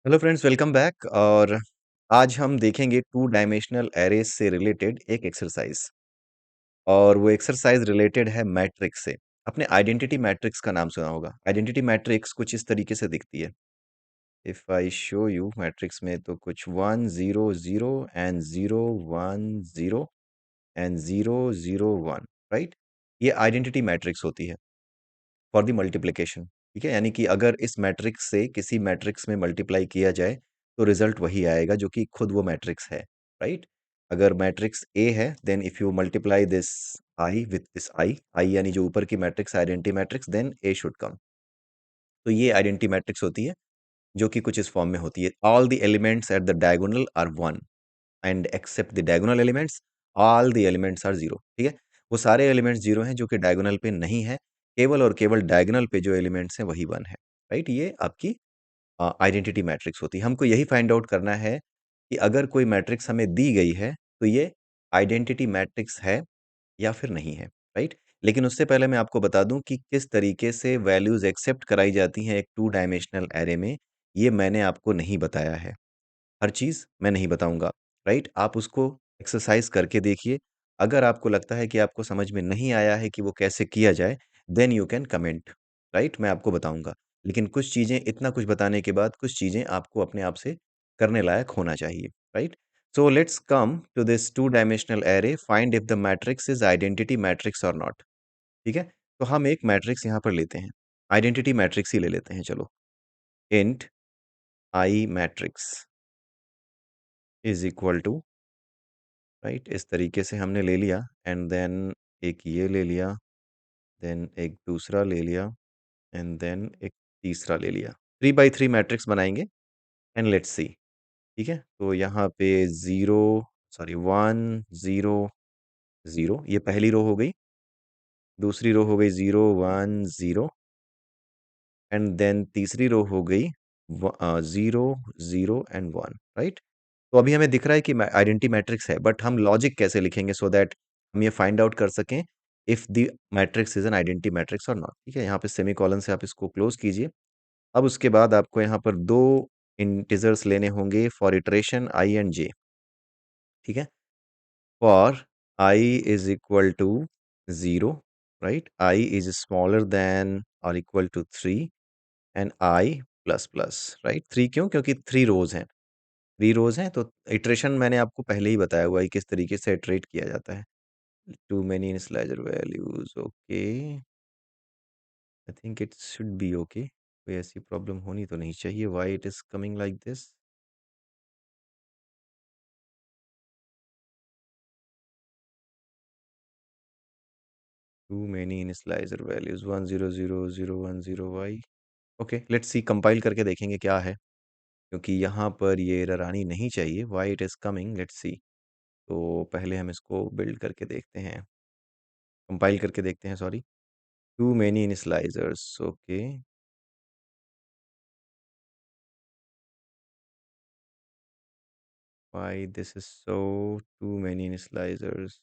Hello friends, welcome back. और आज हम देखेंगे टू डायमेंशनल एरेज से रिलेटेड एक एक्सरसाइज। और वो एक्सरसाइज रिलेटेड है मैट्रिक्स से। अपने आइडेंटिटी मैट्रिक्स का नाम सुना होगा। आइडेंटिटी मैट्रिक्स कुछ इस तरीके से दिखती है। If I show you matrix में तो कुछ 1 0 0 एंड 0 1 0 एंड 0 0 1, राइट। ये आइडेंटिटी मैट्रिक्स होती है फॉर द मल्टीप्लिकेशन। ठीक है, यानी कि अगर इस मैट्रिक्स से किसी मैट्रिक्स में मल्टीप्लाई किया जाए तो रिजल्ट वही आएगा जो कि खुद वो मैट्रिक्स है, राइट। अगर मैट्रिक्स ए है then if you multiply this I with this I I यानी जो ऊपर की matrix identity matrix, then A should come. तो ये आइडेंटिटी मैट्रिक्स होती है जो कि कुछ इस फॉर्म में होती है। All the elements at the diagonal are one and except the diagonal elements all the elements are zero. ठीक है, वो सारे एलिमेंट्स जीरो हैं जो कि डायगोनल पे नहीं है। केवल और केवल डायगोनल पे जो एलिमेंट्स हैं वही वन है, राइट। ये आपकी आइडेंटिटी मैट्रिक्स होती है। हमको यही फाइंड आउट करना है कि अगर कोई मैट्रिक्स हमें दी गई है तो ये आइडेंटिटी मैट्रिक्स है या फिर नहीं है, राइट। लेकिन उससे पहले मैं आपको बता दूं कि किस तरीके से वैल्यूज एक्सेप्ट कराई जाती हैं एक टू डायमेंशनल एरे में। ये मैंने आपको नहीं बताया है। हर चीज़ मैं नहीं बताऊँगा, राइट? आप उसको एक्सरसाइज़ करके देखिए। अगर आपको लगता है कि आपको समझ में नहीं आया है कि वो कैसे किया जाए, then you can comment, right? मैं आपको बताऊँगा। लेकिन कुछ चीज़ें, इतना कुछ बताने के बाद कुछ चीज़ें आपको अपने आप से करने लायक होना चाहिए, right? So let's come to this two dimensional array, find if the matrix is identity matrix और नॉट। ठीक है? तो हम एक मैट्रिक्स यहाँ पर लेते हैं। आइडेंटिटी मैट्रिक्स ही ले लेते हैं, चलो। Int I matrix is equal to, right, इस तरीके से हमने ले लिया। एंड देन एक ये ले लिया, देन एक दूसरा ले लिया, एंड देन एक तीसरा ले लिया। 3 by 3 मैट्रिक्स बनाएंगे एंड लेट्स सी। ठीक है, तो यहाँ पे 1 0 0 ये पहली रो हो गई। दूसरी रो हो गई 0 1 0, एंड देन तीसरी रो हो गई 0 0 एंड 1, राइट। तो अभी हमें दिख रहा है कि आइडेंटिटी मैट्रिक्स है, बट हम लॉजिक कैसे लिखेंगे सो दैट हम ये फाइंड आउट कर सकें if the matrix is an identity matrix और नॉट। ठीक है, यहाँ पे सेमीकोलन से आप इसको क्लोज कीजिए। अब उसके बाद आपको यहाँ पर दो इंटीजर्स लेने होंगे for iteration I and J. ठीक है, for I is equal to 0, right, I is smaller than और equal to 3 and I plus plus, right. 3 क्यों? क्योंकि 3 रोज हैं। 3 रोज हैं तो इटरेशन मैंने आपको पहले ही बताया हुआ है किस तरीके से इटरेट किया जाता है। Too many initializer values, okay. I think it should be okay. कोई ऐसी प्रॉब्लम होनी तो नहीं चाहिए। Why it is coming like this? Too many initializer values 1 0 0 0 1 0 वाई। ओके, लेट्स सी, कंपाइल करके देखेंगे क्या है, क्योंकि यहाँ पर ये एरर आनी नहीं चाहिए। Why it is coming, let's see. तो पहले हम इसको बिल्ड करके देखते हैं, कंपाइल करके देखते हैं, sorry. Too many initializers, okay. Why this is so too many initializers?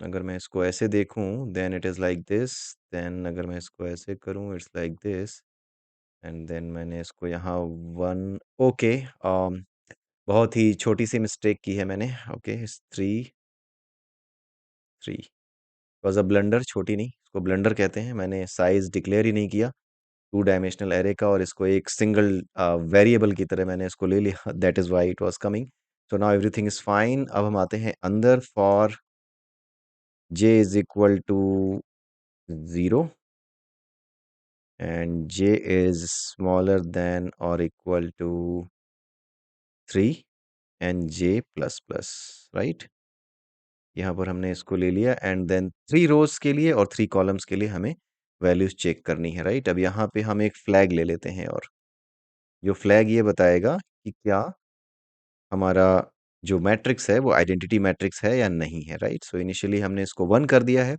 अगर मैं इसको ऐसे देखूं then it is like this. Then अगर मैं इसको ऐसे करूं it's like this. And then मैंने इसको यहाँ वन, ओके। बहुत ही छोटी सी मिस्टेक की है मैंने। Okay, three three was a blunder. छोटी नहीं, इसको ब्लंडर कहते हैं। मैंने साइज डिक्लेयर ही नहीं किया टू डायमेंशनल एरे का, और इसको एक सिंगल वेरिएबल की तरह मैंने इसको ले लिया। That is why it was coming. So now everything is fine. अब हम आते हैं अंदर। For j is equal to 0 and j is smaller than और equal to 3 and j plus plus, right. यहाँ पर हमने इसको ले लिया एंड देन 3 रोज के लिए और 3 कॉलम्स के लिए हमें वैल्यूज चेक करनी है, राइट। अब यहाँ पे हम एक फ्लैग ले लेते हैं, और जो फ्लैग ये बताएगा कि क्या हमारा जो मैट्रिक्स है वो आइडेंटिटी मैट्रिक्स है या नहीं है, राइट। सो इनिशियली हमने इसको 1 कर दिया है।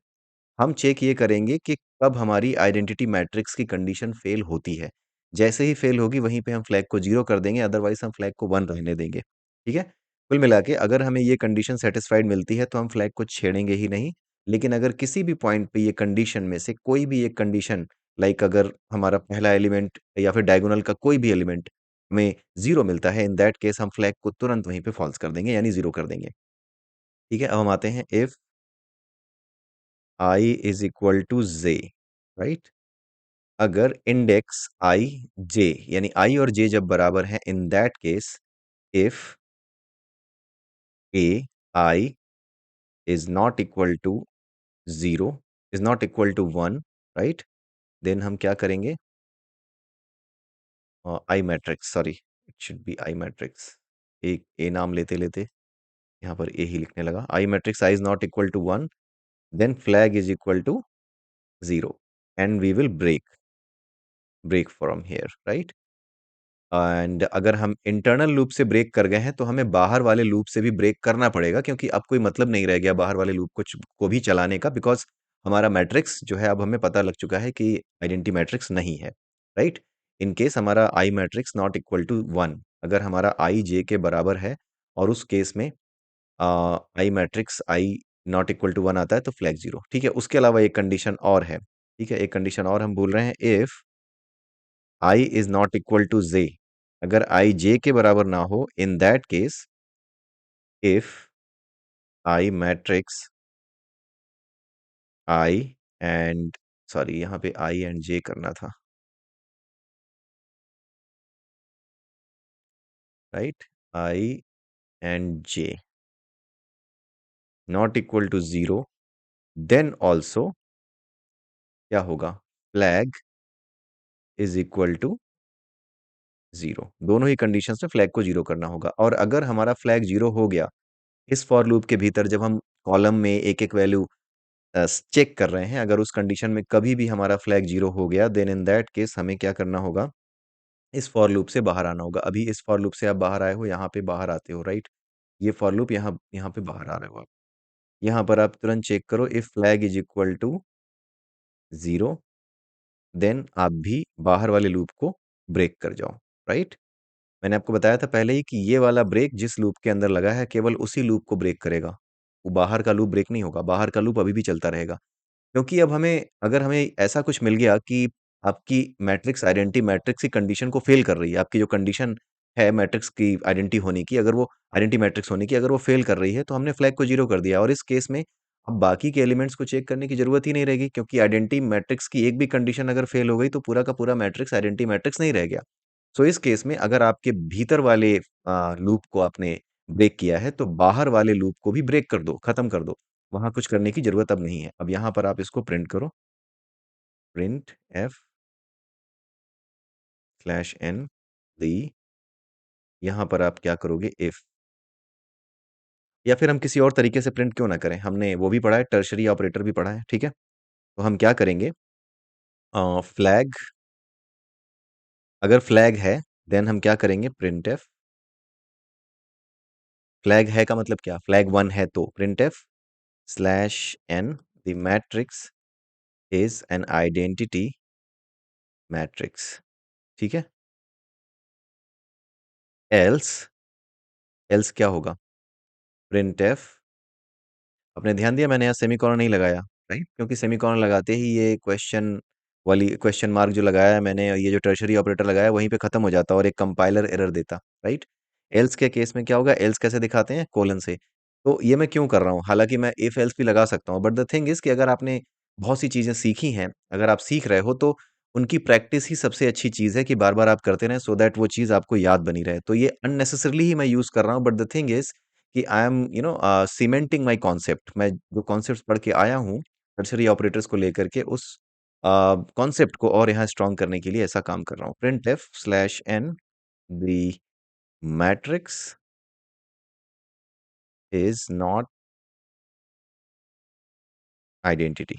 हम चेक ये करेंगे कि कब हमारी आइडेंटिटी मैट्रिक्स की कंडीशन फेल होती है। जैसे ही फेल होगी वहीं पे हम फ्लैग को 0 कर देंगे, अदरवाइज हम फ्लैग को 1 रहने देंगे। ठीक है, कुल मिला के अगर हमें ये कंडीशन सेटिस्फाइड मिलती है तो हम फ्लैग को छेड़ेंगे ही नहीं। लेकिन अगर किसी भी पॉइंट पे ये कंडीशन में से कोई भी एक कंडीशन लाइक अगर हमारा पहला एलिमेंट या फिर डायगोनल का कोई भी एलिमेंट में 0 मिलता है, इन दैट केस हम फ्लैग को तुरंत वहीं पे फॉल्स कर देंगे यानी 0 कर देंगे। ठीक है? अब हम आते हैं if I is equal to J, right? अगर इंडेक्स I j यानी I और j जब बराबर हैं, in that case if a I is not equal to 0 is not equal to 1, right? Then हम क्या करेंगे? I matrix, sorry, it should be I matrix. एक ए नाम लेते लेते यहाँ पर ए ही लिखने लगा। I matrix I is not equal to 1, then flag is equal to 0 and we will break from here, right? And अगर हम इंटरनल लूप से ब्रेक कर गए हैं तो हमें बाहर वाले लूप से भी ब्रेक करना पड़ेगा, क्योंकि अब कोई मतलब नहीं रह गया बाहर वाले लूप को भी चलाने का, बिकॉज हमारा मैट्रिक्स जो है अब हमें पता लग चुका है कि आइडेंटिटी मैट्रिक्स नहीं है, राइट? इन केस हमारा आई मैट्रिक्स नॉट इक्वल टू 1, अगर हमारा आई जे के बराबर है और उस केस में I matrix I not equal to 1 आता है तो फ्लैग 0। ठीक है? उसके अलावा एक कंडीशन और है। ठीक है? एक कंडीशन और हम बोल रहे हैं, if I is not equal to J, अगर आई जे के बराबर ना हो, in that case if I matrix I and, sorry यहाँ पे आई एंड जे करना था, right? I and J not equal to 0, then also क्या होगा? Flag is equal to 0। दोनों ही कंडीशंस में फ्लैग को 0 करना होगा। और अगर हमारा फ्लैग 0 हो गया, इस फॉर लूप के भीतर जब हम कॉलम में एक एक वैल्यू चेक कर रहे हैं, अगर उस कंडीशन में कभी भी हमारा फ्लैग 0 हो गया, देन इन दैट केस हमें क्या करना होगा? इस फॉर लूप से बाहर आना होगा। अभी इस फॉर लूप से आप बाहर आए हो, यहाँ पे बाहर आते हो, राइट? ये फॉर लूप यहाँ यहाँ पे बाहर आ रहे हो आप। यहाँ पर आप तुरंत चेक करो, if flag is equal to 0, then आप भी बाहर वाले लूप को ब्रेक कर जाओ, राइट? मैंने आपको बताया था पहले ही कि ये वाला ब्रेक जिस लूप के अंदर लगा है, केवल उसी लूप को ब्रेक करेगा। वो बाहर का लूप ब्रेक नहीं होगा, बाहर का लूप अभी भी चलता रहेगा। क्योंकि अब हमें, अगर हमें ऐसा कुछ मिल गया कि आपकी मैट्रिक्स आइडेंटिटी मैट्रिक्स की कंडीशन को फेल कर रही है, आपकी जो कंडीशन है मैट्रिक्स की आइडेंटिटी होने की, अगर वो आइडेंटिटी मैट्रिक्स होने की अगर वो फेल कर रही है, तो हमने फ्लैग को 0 कर दिया, और इस केस में अब बाकी के एलिमेंट्स को चेक करने की ज़रूरत ही नहीं रहेगी, क्योंकि आइडेंटिटी मैट्रिक्स की एक भी कंडीशन अगर फेल हो गई, तो पूरा का पूरा मैट्रिक्स आइडेंटिटी मैट्रिक्स नहीं रह गया। सो इस केस में अगर आपके भीतर वाले लूप को आपने ब्रेक किया है, तो बाहर वाले लूप को भी ब्रेक कर दो, खत्म कर दो। वहां कुछ करने की जरूरत अब नहीं है। अब यहाँ पर आप इसको प्रिंट करो, प्रिंट एफ स्लैश एन दी, यहाँ पर आप क्या करोगे? इफ, या फिर हम किसी और तरीके से प्रिंट क्यों ना करें, हमने वो भी पढ़ा है, टर्शरी ऑपरेटर भी पढ़ा है। ठीक है? तो हम क्या करेंगे? फ्लैग, अगर फ्लैग है, देन हम क्या करेंगे? प्रिंट एफ, फ्लैग है का मतलब क्या? फ्लैग 1 है तो print F slash N, the matrix is an identity matrix. ठीक है? एल्स, एल्स क्या होगा? प्रिंट एफ, आपने ध्यान दिया मैंने यहाँ सेमीकोलन नहीं लगाया, राइट? क्योंकि सेमीकोलन लगाते ही ये क्वेश्चन वाली क्वेश्चन मार्क जो लगाया है मैंने, ये जो टर्शरी ऑपरेटर लगाया है, वहीं पे खत्म हो जाता और एक कंपाइलर एरर देता, राइट? एल्स के केस में क्या होगा? एल्स कैसे दिखाते हैं? कोलन से। तो ये मैं क्यों कर रहा हूँ? हालांकि मैं इफ एल्स भी लगा सकता हूँ, बट द थिंग इज कि अगर आपने बहुत सी चीजें सीखी हैं, अगर आप सीख रहे हो, तो उनकी प्रैक्टिस ही सबसे अच्छी चीज है कि बार बार आप करते रहें, सो दैट वो चीज आपको याद बनी रहे। तो ये अननेसेसरली ही मैं यूज कर रहा हूँ, बट द थिंग इज कि I am cementing my concept. मैं जो कॉन्सेप्ट पढ़ के आया हूँ टर्शरी ऑपरेटर्स को लेकर के, उस कॉन्सेप्ट को और यहाँ स्ट्रॉन्ग करने के लिए ऐसा काम कर रहा हूँ। Print F slash N, the matrix is not identity,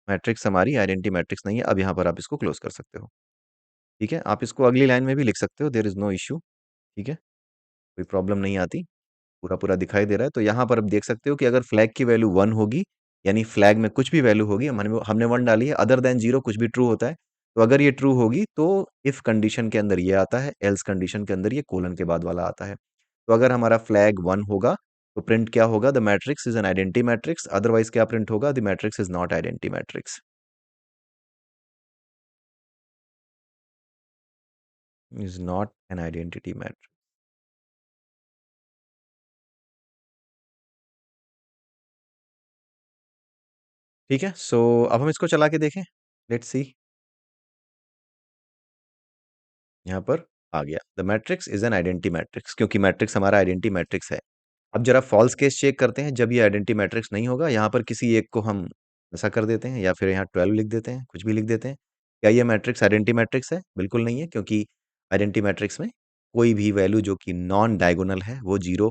matrix हमारी आइडेंटिटी मैट्रिक्स नहीं है। अब यहाँ पर आप इसको क्लोज कर सकते हो। ठीक है? आप इसको अगली लाइन में भी लिख सकते हो, देयर इज नो इश्यू। ठीक है? कोई प्रॉब्लम नहीं आती, पूरा पूरा दिखाई दे रहा है। तो यहाँ पर आप देख सकते हो कि अगर फ्लैग की वैल्यू 1 होगी, यानी फ्लैग में कुछ भी वैल्यू होगी, हमने हमने 1 डाली है, अदर देन 0 कुछ भी ट्रू होता है। तो अगर ये ट्रू होगी तो इफ कंडीशन के अंदर ये आता है, एल्स कंडीशन के अंदर ये कोलन के बाद वाला आता है। तो अगर हमारा फ्लैग 1 होगा, तो प्रिंट क्या होगा? The matrix is an identity matrix. Otherwise क्या प्रिंट होगा? The matrix is not identity matrix. Is not an identity matrix. ठीक है, सो अब हम इसको चला के देखें। Let's see. यहाँ पर आ गया। The matrix is an identity matrix, क्योंकि मैट्रिक्स हमारा आइडेंटिटी मैट्रिक्स है। अब जरा फॉल्स केस चेक करते हैं, जब ये आइडेंटिटी मैट्रिक्स नहीं होगा, यहाँ पर किसी एक को हम ऐसा कर देते हैं या फिर यहाँ 12 लिख देते हैं, कुछ भी लिख देते हैं। क्या ये मैट्रिक्स आइडेंटिटी मैट्रिक्स है? बिल्कुल नहीं है, क्योंकि आइडेंटिटी मैट्रिक्स में कोई भी वैल्यू जो कि नॉन डायगोनल है, वो 0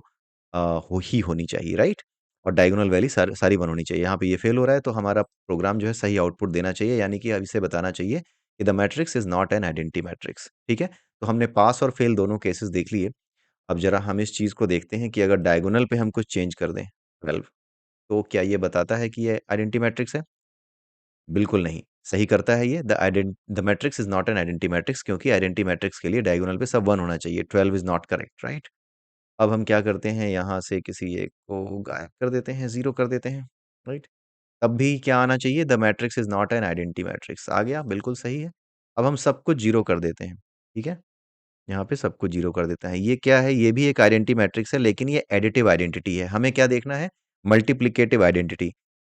हो ही होनी चाहिए, राइट? और डायगोनल वैल्यू सारी 1 होनी चाहिए। यहाँ पे ये फेल हो रहा है, तो हमारा प्रोग्राम जो है सही आउटपुट देना चाहिए, यानी कि अब इसे बताना चाहिए कि the matrix is not an identity matrix, ठीक है? तो हमने पास और फेल दोनों केसेस देख लिए। अब ज़रा हम इस चीज़ को देखते हैं कि अगर डायगोनल पे हम कुछ चेंज कर दें 12, तो क्या ये बताता है कि ये आइडेंटिटी मैट्रिक्स है? बिल्कुल नहीं। सही करता है ये the matrix is not an identity matrix, क्योंकि आइडेंटिटी मैट्रिक्स के लिए डायगोनल पे सब 1 होना चाहिए। 12 इज़ नॉट करेक्ट, राइट? अब हम क्या करते हैं, यहाँ से किसी एक को गायब कर देते हैं, 0 कर देते हैं, राइट? तब भी क्या आना चाहिए, the matrix is not an identity matrix, आ गया, बिल्कुल सही है। अब हम सब कुछ 0 कर देते हैं, ठीक है? यहाँ पे सब कुछ 0 कर देता है। ये क्या है? ये भी एक आइडेंटिटी मैट्रिक्स है, लेकिन ये एडिटिव आइडेंटिटी है। हमें क्या देखना है? Multiplicative identity.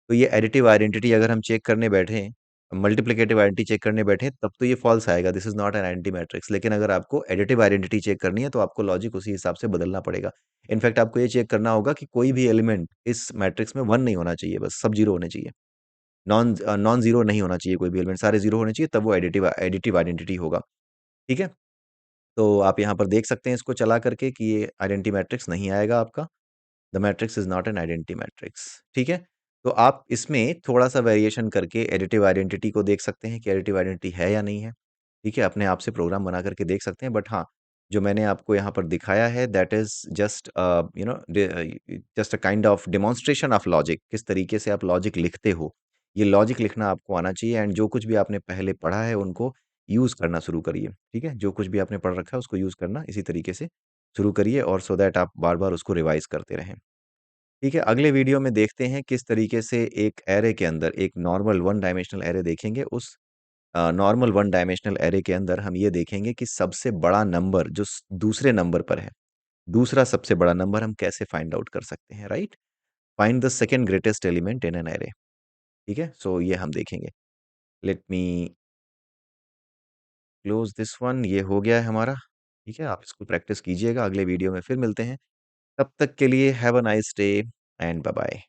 तो ये एडिटिव आइडेंटिटी अगर हम चेक करने बैठे, मल्टीप्लिकेटिव आइडेंटिटी चेक करने बैठे, तब तो ये फ़ॉल्स आएगा, this is not an identity matrix. लेकिन अगर आपको एडिटिव आइडेंटिटी चेक करनी है, तो आपको लॉजिक उसी हिसाब से बदलना पड़ेगा। इनफैक्ट आपको ये चेक करना होगा कि कोई भी एलिमेंट इस मैट्रिक्स में 1 नहीं होना चाहिए, बस सब 0 होने चाहिए। नॉन ज़ीरो नहीं होना चाहिए कोई भी एलिमेंट, सारे 0 होने चाहिए, तब वो एडिटिव आइडेंटिटी होगा। ठीक है? तो आप यहाँ पर देख सकते हैं इसको चला करके कि ये आइडेंटिटी मैट्रिक्स नहीं आएगा आपका। The matrix is not an identity matrix, ठीक है? तो आप इसमें थोड़ा-सा वेरिएशन करके एडिटिव आइडेंटिटी को देख सकते हैं कि एडिटिव आइडेंटिटी है या नहीं है, ठीक है? अपने आप से प्रोग्राम बना करके देख सकते हैं, बट हाँ, जो मैंने आपको यहाँ पर दिखाया है that is just just a kind of demonstration of logic, किस तरीके से आप लॉजिक लिखते हो। ये लॉजिक लिखना आपको आना चाहिए, एंड जो कुछ भी आपने पहले पढ़ा है उनको यूज़ करना शुरू करिए, ठीक है? जो कुछ भी आपने पढ़ रखा है उसको यूज़ करना इसी तरीके से शुरू करिए, और सो दैट आप बार-बार उसको रिवाइज़ करते रहें। ठीक है, अगले वीडियो में देखते हैं किस तरीके से एक एरे के अंदर एक नॉर्मल वन डायमेंशनल एरे देखेंगे। उस नॉर्मल वन डायमेंशनल एरे के अंदर हम ये देखेंगे कि सबसे बड़ा नंबर जो दूसरे नंबर पर है, दूसरा सबसे बड़ा नंबर हम कैसे फाइंड आउट कर सकते हैं, right? Find the second greatest element in an array. ठीक है, सो ये हम देखेंगे। Let me close this one. ये हो गया है हमारा। ठीक है, आप इसको प्रैक्टिस कीजिएगा। अगले वीडियो में फिर मिलते हैं। तब तक के लिए have a nice day and bye bye.